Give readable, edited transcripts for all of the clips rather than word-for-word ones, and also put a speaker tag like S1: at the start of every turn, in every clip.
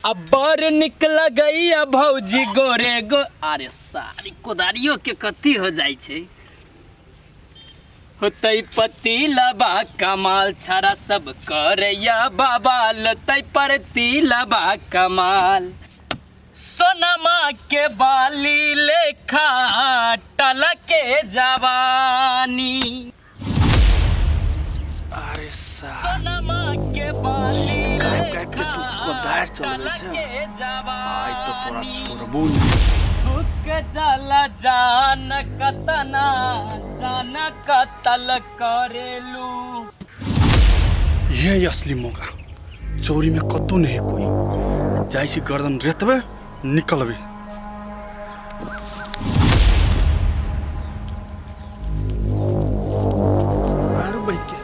S1: अब्बर निकल गई अब भौजी गोरे गो। अरे सारी कोदारियों के कथी हो जाए छे। होतई पतीलबा कमाल छाड़ा सब करैया बाबा लतई परतीलबा कमाल। सोनमा के बाली लेखा टलके जवानी।
S2: अरे
S1: सोनमा के बाली
S2: आई तो तोरा छोड़बो
S1: जाला जान कतना जान कतल करेलू।
S2: ये असली मौका चोरी में कतो नहीं कोई जाई छी गर्दन रेतबे निकलबे। मारू भाई के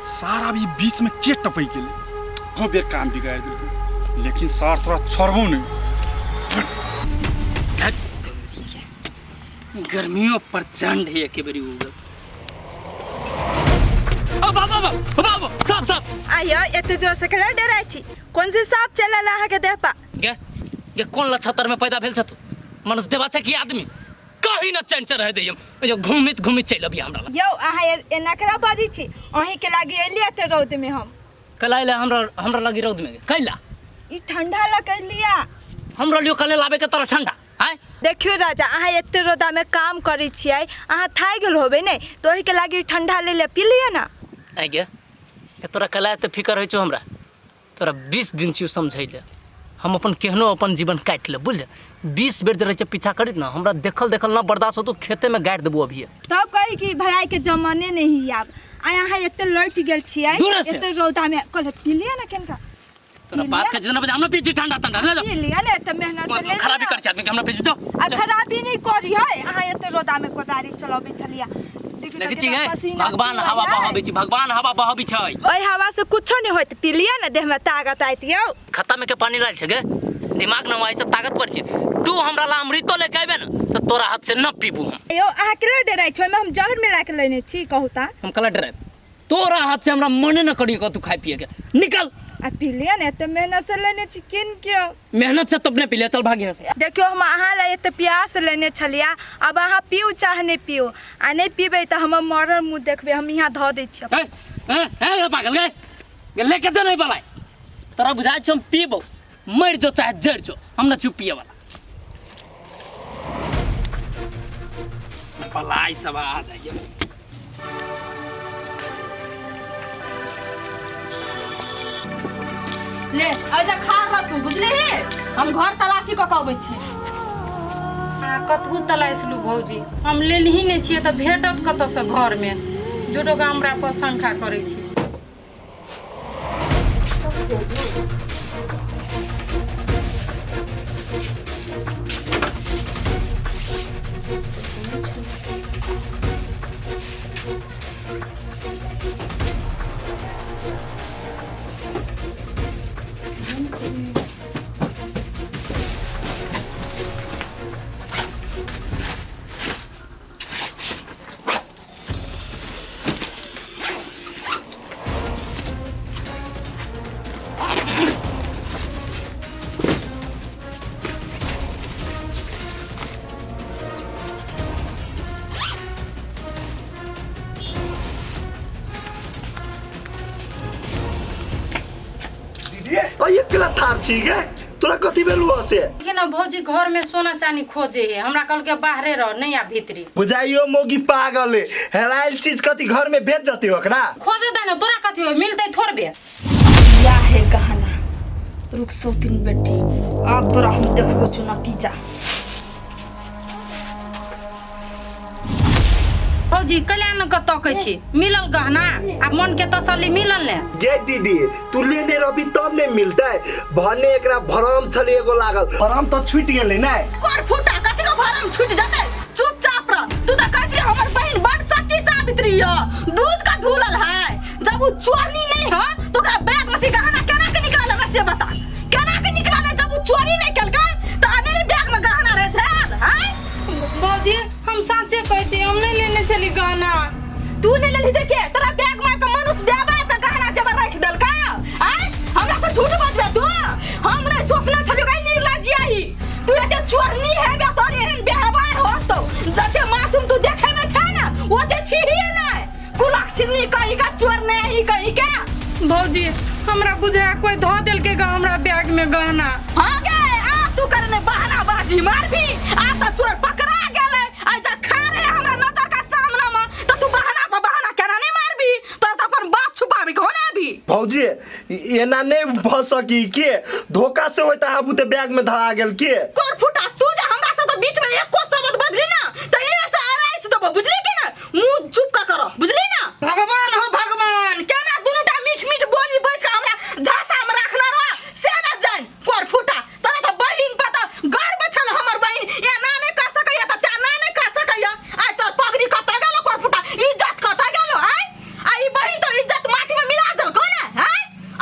S2: सारा भी बीच में के टपई गेले हो बेर काम बिगाड़ दिल लेकिन सार तोरा छोड़बो नहीं।
S1: गर्मियों प्रचंड है के बरी उगल। ओ बाबा बाबा साहब साहब
S3: आया एते जोर से कला डराई छी। कौन से सांप चला है के देपा
S1: के कौन लछतर में पैदा भेल छ तू मनुष्य देवा छै कि आदमी कहीं न चैन से रह दे जो घूमित चल अभी हमरा
S3: यो आहा ए नकरा बाजी छी ओही के लागी एलिया ते रौद में हम
S1: कलाइले हमरा लगी रौद में कैला
S3: ई ठंडा लग लिया
S1: हमरा लियो कले लाबे के तरह ठंडा है।
S3: देखियो राजा आहा एते रोदा में काम करै छियै आहा थाई गेल होबे नै तो ओही के लागी ठंडा ले ले पी लिया ना।
S1: आइ गे तोरा कला त फिकर होइ छौ हमरा तोरा 20 दिन छी समझैले हम अपन केहनो अपन जीवन काट ले बुझले 20 बेर जरे पीछा करित ना हमरा देखल ना बर्दाश्त हो तो खेते में गाड़ देबो अभी।
S3: तब कही कि भराई के जमाने नहीं आब आहा एते लट गेल छियै एते रोदा में कल पी लिया ना केनका
S1: तोरा बात के जितना बजे हमरा पीछे ठंडा ले जा
S3: पी लिया ना त मेहनत से ले
S1: खराबी कर छ आदमी के हमरा पीछे तो
S3: आ खराबी नहीं करी है आहा एते रोदा में कोदारी चलाबे चलिया
S1: देखै छी भगवान हवा बहाबै छी भगवान हवा बहाबै छै
S3: ओइ हवा से कुछो नहीं होत पी लिया ना देह में ताकत आइत यौ
S1: खत्ता में के पानी डाल छ गे दिमाग न वाइसे ताकत पर छ तू हमरा ला अमृतो ले कहबे ना तो तोरा हाथ से न पीबू हम।
S3: यो आहा केला डराई छ में हम जहर में लाके लेने छी कहू ता
S1: हम कला डराई तोरा हाथ से हमरा मन न करी क तू खाई पिए के निकल
S3: आ पी लिया ना त मेहनत से लेने छी किन के
S1: मेहनत से तब ने पी ले चल भाग यहाँ से।
S3: देखियो हम आहा ला एते प्यास लेने छलिया अब आहा पीऊ चाहे नहीं पीऊ आ नहीं पीबे त हम मरल मुंह देखबे हम यहाँ ध दै छी।
S1: ए पागल गे लेके दे नहीं बलाई तोरा बुझाय छ हम पीबो मर जो चाहे जड़ जो हम न चुप पिए वाला बलाई सब आ जाइए।
S4: ले आजा खा रह तू बुझले हे हम घर तलाशी क कहबै छी।
S5: कतहु तलाशलू भौजी हम लेलही नहीं छिए त भेटत कत से घर में जुडो का हमरा पर शंका करै छी।
S6: ये केला थार छी गे तोरा कथि भेलु से
S5: के ना भौजी घर में सोना चांदी खोजे है हमरा कल के बाहरे रह नहीं आ भीतरी
S6: बुझाइयो मोगी पागल है हेराइल चीज कथि घर में भेज जते ओकरा
S5: खोजे दे ना तोरा कथि हो मिलते थोड़बे
S4: या है गहना रुक सौतीन बेटी अब तोरा हम देखबो छु नतीजा।
S5: भौजी कल्याण क तकै छी मिलल गहना आ मन के तसल्ली मिलल ने
S6: गे दीदी तू लेने रबी तब ने मिलते भने एकरा भरम छले एगो लागल भरम तो छूट गेलै नै
S4: कर फुटा कथि को भरम छूट जाते चुपचाप रह तू त कहती हमर बहन बड़ सती सावित्री ह दूध का धुलल है जब वो चोरनी नहीं ह तो ओकरा बैग में से गहना केना के निकाल रहा से बता केना के निकाले जब वो चोरी नहीं कल का त अनेरे बैग में गहना रहे थे हैं।
S5: भौजी हम साचे कहै छी हम नहीं लेने चली गहना
S4: तू नहीं ले ली देखे तेरा बैग मार के मनुष्य देबा का गहना जब रख दल का हैं हमरा से झूठ बात बे तू हम नहीं
S5: भौजी हमरा बुझाया कोई धो देल के हमरा बैग में गहना।
S4: हाँ गे आ तू करने बहाना बाजी मार भी आ तो चोर पकड़ा गेले आ जा खा रहे हमरा नजर का सामने में तो तू बहाना केना नहीं मार भी तो अपन बात छुपाबी कोना भी।
S6: भौजी एना नहीं भ सकी के धोखा से होता है बुते बैग में धरा गेल के
S4: कोर फुटा तू जा हमरा सब के बीच में एको शब्द बदली ना तो ये से आराई से दबो बुझली कि ना मुंह चुप का करो बुझली ना। भगवान हो भगवान केना दुनुटा मीठ बोली बैठ के हमरा झांसा में रखना रहा से ना जान कोर फुटा तोरा तो बहिन पता गर्व छल हमर बहिन या ना नहीं कर सकैया त त्या ना नहीं कर सकैया आ तोर पगड़ी कता गेलो कोर फुटा इज्जत कता गेलो आई बहिन तोर इज्जत माटी में मिला दल कोना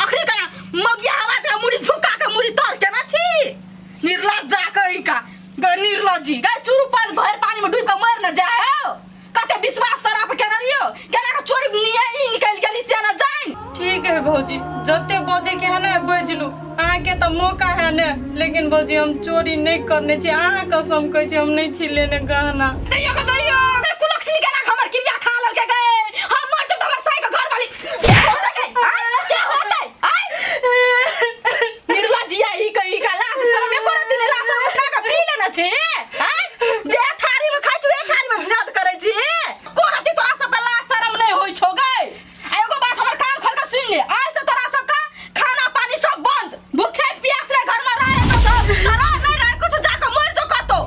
S4: अखरी कना मगिया हवा से मुड़ी झुका के मुड़ी तोड़ के ना छी निर्लज्जा कही का निर्लज्जी गाय चुरू पर भर पानी में डूब के मर न जाए कते विश्वास तोरा पे केना रियो केना के चोरी निया ही निकल गेली से ना जान।
S5: ठीक है भौजी जते बजे के है ना बजलू अहाँ के तो मौका है ना लेकिन भौजी हम चोरी नहीं करने छी अहाँ कसम कहै छी हम नहीं छी लेने गहना।
S4: दैयो तू लक्ष्मी केना हमर क्रिया खा लेल के गए हम मर जब हमर साई के घर वाली क्या होता गए क्या होता निर्लज्जिया ही कही का लाज शर्म में कोरा दिन लाज शर्म उठा के पी लेना छे जे थारी में खाइ छु ए थारी में जिनात करे छी कोरा ती तोरा सब का लाज शर्म नहीं होई छो गए एगो बात हमर कान खोल के सुन ले आज से तोरा सब का खाना पानी सब बंद भूखे प्यास ले घर में रहे तो सब तोरा नहीं रहे कुछ जाके मर जो कतो।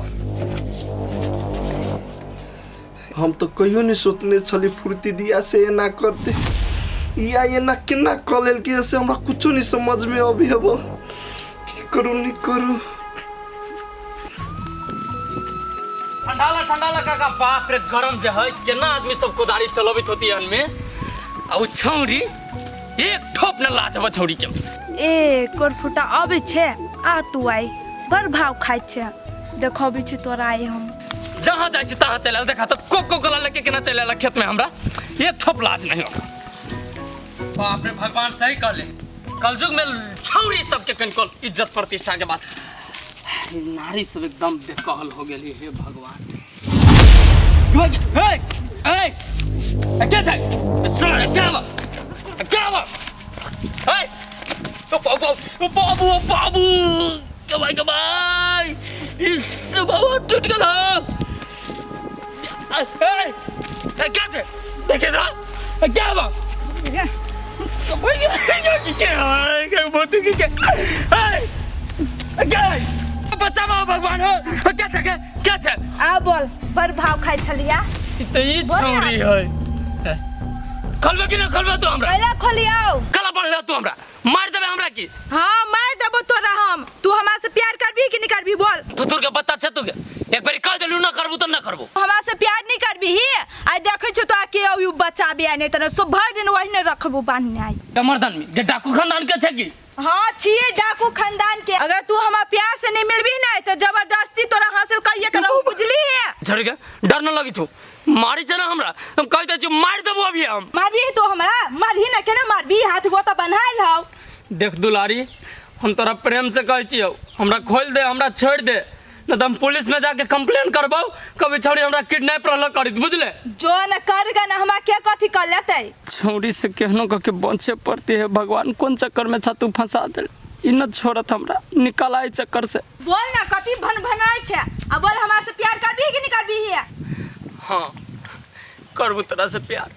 S6: हम तो कहियो नहीं सोचने छली फुर्ती दिया से एना करते या एना केना क लेल के से हमरा कुछो नहीं समझ में अभी हबो की करू नहीं करू।
S1: ठंडाला काका बाप रे गरम जे है केना आदमी सब कोदारी चलबित होती है में आ उ छौरी एक ठोप न लाजब छौरी के
S3: ए कोर फुटा अबे छे आ तू आई बड़ भाव खाइ छे देखबी छी तोरा आई हम
S1: जहां जाय छी तहां चलल देखा त कोको कोला लेके केना चलेला खेत में हमरा एक ठोप लाज नहीं हो। बाप रे भगवान सही कहले कलयुग में छौरी सबके कनिको इज्जत प्रतिष्ठा के बात नारी सब एकदम बेकहल हो गेली हे भगवान। ए क्या था सारे क्या ए ओ बाबू के भाई इस बाबू टूट गया ए क्या थे देखे था क्या हुआ बच्चा भगवान हो क्या
S3: आ बोल बड़ भाव खाइ छलिया
S1: तो ये छौरी है खोलबे कि ना खोलबे तू हमरा
S3: पहले खोलियाओ
S1: कला बढ़ले तू हमरा मार देबे हमरा की
S3: हां मार देबो तोरा हम तू हमरा से प्यार करबी कि नहीं करबी बोल
S1: तू तोर के बच्चा छ तू के एक बारी कह देलू ना करबू त ना करबू
S3: हमरा से प्यार नहीं करबी ही आई देखै छ तो के ओ बच्चा बिया नहीं त सब भर दिन वही रखबू बांधने आई
S1: कमरदान में के डाकू खानदान के छ की
S3: हां छिए डाकू खानदान के अगर तू हमरा प्यार से नहीं मिलबी ना तो जबरदस्ती तोरा हासिल कइए के रहू बुझली है
S1: झड़ के डर न लगी छु मारी छ ना हमरा हम कह दे छु मार देबो अभी हम
S3: मारबी तो हमरा मारही ना केना मारबी हाथ गोता बनाइल हौ
S1: देख दुलारी हम तोरा प्रेम से कहै छियौ हमरा खोल दे हमरा छोड़ दे न त हम पुलिस में जाके कंप्लेन करबौ कभी छौरी हमरा किडनैप रहल करित बुझले
S3: जो न करगा ना हमरा के कथि कर लेतै
S1: छौरी से केहनो क के बचे पड़ती है भगवान कौन चक्कर में छा तू फंसा दे इ न छोड़त हमरा निकल आई चक्कर से
S3: बोल ना कथि भनभनाई छै आ बोल हमरा से प्यार करबी कि नहीं करबी है
S1: हां करबू तोरा से प्यार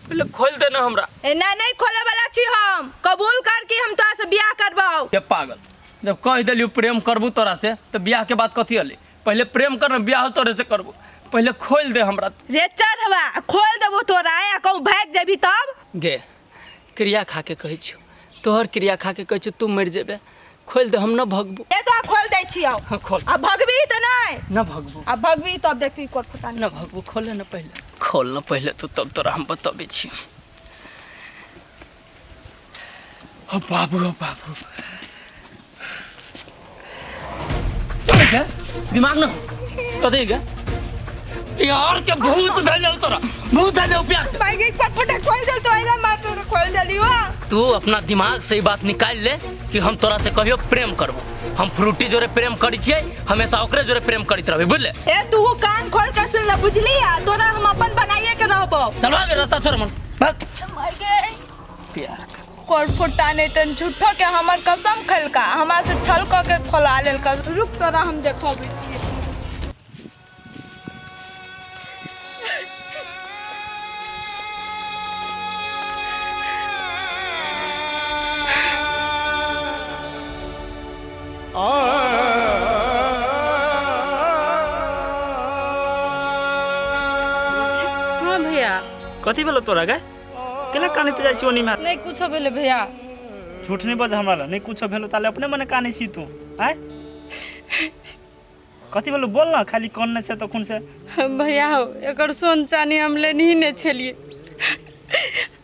S1: पहले खोल दे ना हमरा
S3: ए ना नहीं खोले वाला छी हम कबूल कर कि हम तोरा से बियाह करबाऊ
S1: ये पागल जब कह देलियो प्रेम करबू तोरा से तो बियाह के बाद कथी हले पहले प्रेम कर बियाह तोरे से करबू पहले खोल दे हमरा
S3: रे चढ़वा खोल देबो तोरा आ कहू भाग जेबी तब
S1: गे क्रिया खा के कहै छियो तोहर क्रिया खा के कहै छियो तू मर जेबे खोल दे हम न भगबू
S3: ए तो खोल दै छियौ
S1: हां खोल
S3: अब भगबी त नहीं
S1: न भगबू
S3: अब भगबी तब देखबी कोट फटा
S1: न भगबू खोले न पहले खोल न पहले तू तब तोरा हम बताबै छियो ओ बाबू दिमाग न कथी के यार के भूत धल तोरा भूत धल प्यार
S3: भाई कोट फटा खोल दे तो आइला मार तो खोल देलियो
S1: तू अपना दिमाग से बात निकाल ले कि हम तोरा से कहियो प्रेम करबो हम फ्रूटी जोरे प्रेम करी छियै हमेशा ओकरे जोरे प्रेम करित रहबे बुझले
S3: ए तू कान खोल के सुन ले बुझली आ तोरा हम अपन बनाइए के रहबो
S1: चल आगे रास्ता छोड़ मन भाग
S3: मर गए
S1: प्यार
S3: कोर फुटा नहीं तन झूठो के हमर कसम खलका हमरा से छल क के खोला लेलका। रुक तोरा हम देखबै छी।
S5: हाँ भैया
S7: कथी भेलो तोरा गे केना कानैत जाइ छी ओनी में
S5: नहीं कुछो भेले भैया।
S7: झूठ नहीं बज हमरा नहीं कुछ भेलो ताले अपने मने कानै छी तू आय कथी भेलो बोल ना खाली कानने से तखन से
S5: भैया हो एकर सोन चानी हम लेनी ही नहीं छलिए।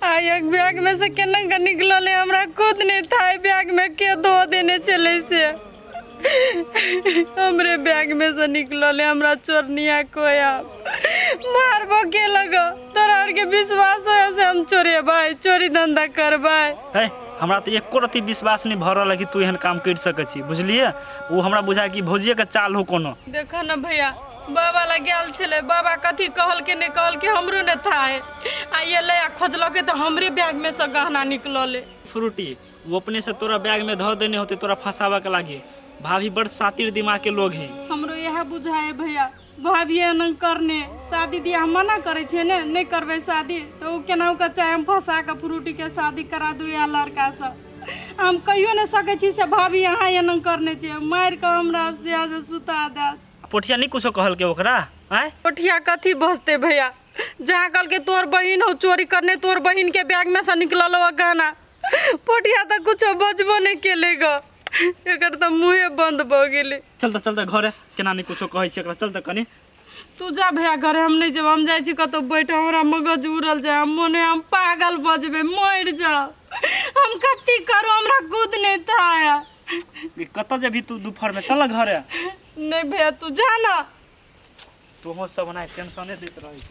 S5: आई एक बैग में से केना का निकलले हमरा खुद नहीं था बैग में के धो देने चले से हमरे बैग में से निकलले हमरा चोरनिया कोया मारबो के लगो तोरा के विश्वास होय से हम चोरे भाई चोरी धंधा करबै।
S7: है हमरा तो एको रति विश्वास नहीं भ रहल कि तू एहन काम कर सकै छी बुझलिए वो हमरा बुझाय कि भौजिए के चाल हो कोनो।
S5: देखो ना भैया बाबा ला गेल छले बाबा कथी कहल के नहीं कहल के हमरो ने था है आ ये ले खोजलो के तो हमरे बैग में से गहना निकलले।
S7: फ्रूटी वो अपने से तोरा बैग में धो देने होते तोरा फंसावा के लागे भाभी बड़ सातिर दिमाग के लोग हैं।
S5: हमरो यह बुझाए भैया भाभी न करने शादी दिया हम मना करे छे ने नहीं करबे शादी तो उ केना का चाहे हम फंसा के फ्रूटी के शादी करा दू या लड़का से हम कहियो न सके छी से भाभी यहाँ ये न करने छे मार के हमरा से सुता दे।
S7: पोठिया नहीं कुछो कहल के ओकरा आय
S5: पोठिया कथी बसते भैया जहाँ कल के तोर बहिन हो चोरी करने तोर बहिन के बैग में से निकलल हो गहना पोठिया तो कुछो बजबो नहीं केलेगा एकर तो मुँहे बंद भ गेले।
S7: चलता घरे केना नहीं कुछो कहै छी एकरा चलता कनी
S5: तू जा भैया घरे हम नहीं जब हम जाए छी कतो बैठ हमरा मगज उड़ल जाए हम मोने हम पागल बजबे मर जाओ हम कथी करू हमरा खुद नहीं था।
S7: कत जेबी तू दोपहर में चल घरे
S5: नहीं भैया तू जा ना
S7: तू हो सब ना टेंशन देत रही।